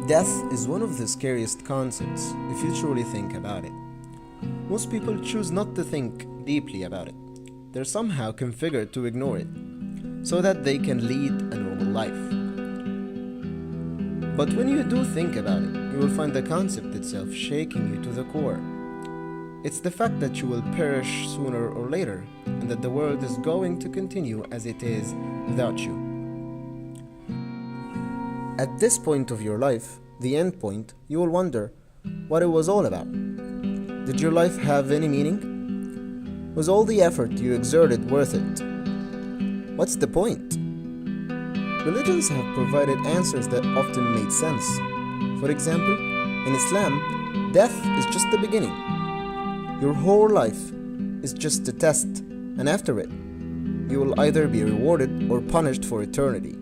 Death is one of the scariest concepts if you truly think about it. Most people choose not to think deeply about it. They're somehow configured to ignore it, so that they can lead a normal life. But when you do think about it, you will find the concept itself shaking you to the core. It's the fact that you will perish sooner or later, and that the world is going to continue as it is without you. At this point of your life, the end point, you will wonder what it was all about. Did your life have any meaning? Was all the effort you exerted worth it? What's the point? Religions have provided answers that often made sense. For example, in Islam, death is just the beginning. Your whole life is just a test, and after it, you will either be rewarded or punished for eternity.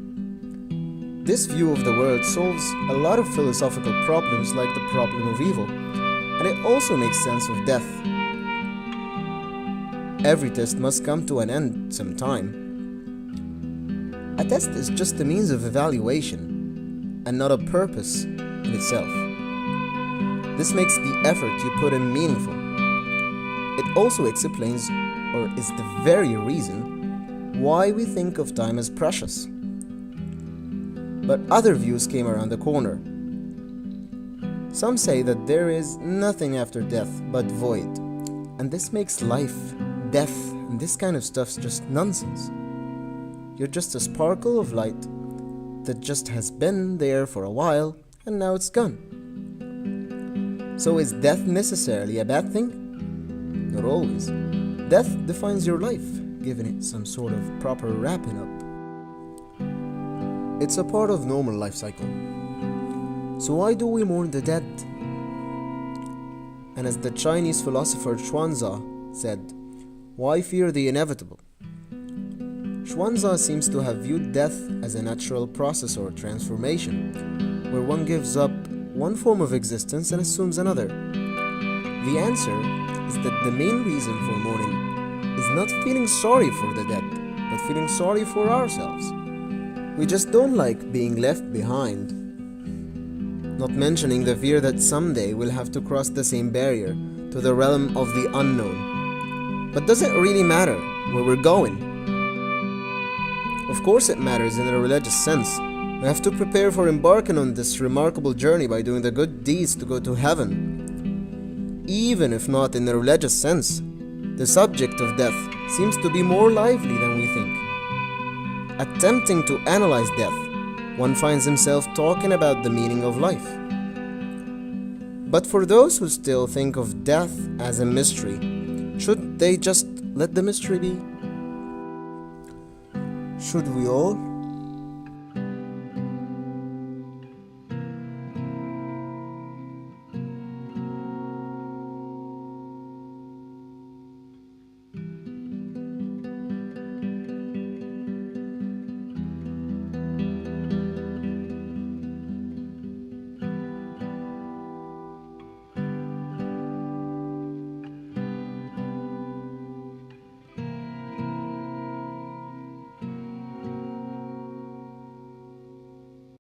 This view of the world solves a lot of philosophical problems like the problem of evil, and it also makes sense of death. Every test must come to an end sometime. A test is just a means of evaluation, and not a purpose in itself. This makes the effort you put in meaningful. It also explains, or is the very reason, why we think of time as precious. But other views came around the corner. Some say that there is nothing after death but void, and this makes life, death, and this kind of stuff just nonsense. You're just a sparkle of light that just has been there for a while, and now it's gone. So is death necessarily a bad thing? Not always. Death defines your life, giving it some sort of proper wrapping up. It's a part of normal life cycle. So why do we mourn the dead? And as the Chinese philosopher Chuanzi said, why fear the inevitable? Chuanzi seems to have viewed death as a natural process or transformation, where one gives up one form of existence and assumes another. The answer is that the main reason for mourning is not feeling sorry for the dead, but feeling sorry for ourselves. We just don't like being left behind. Not mentioning the fear that someday we'll have to cross the same barrier to the realm of the unknown. But does it really matter where we're going? Of course it matters in a religious sense. We have to prepare for embarking on this remarkable journey by doing the good deeds to go to heaven. Even if not in a religious sense, the subject of death seems to be more lively than we think. Attempting to analyze death, one finds himself talking about the meaning of life. But for those who still think of death as a mystery, should they just let the mystery be? Should we all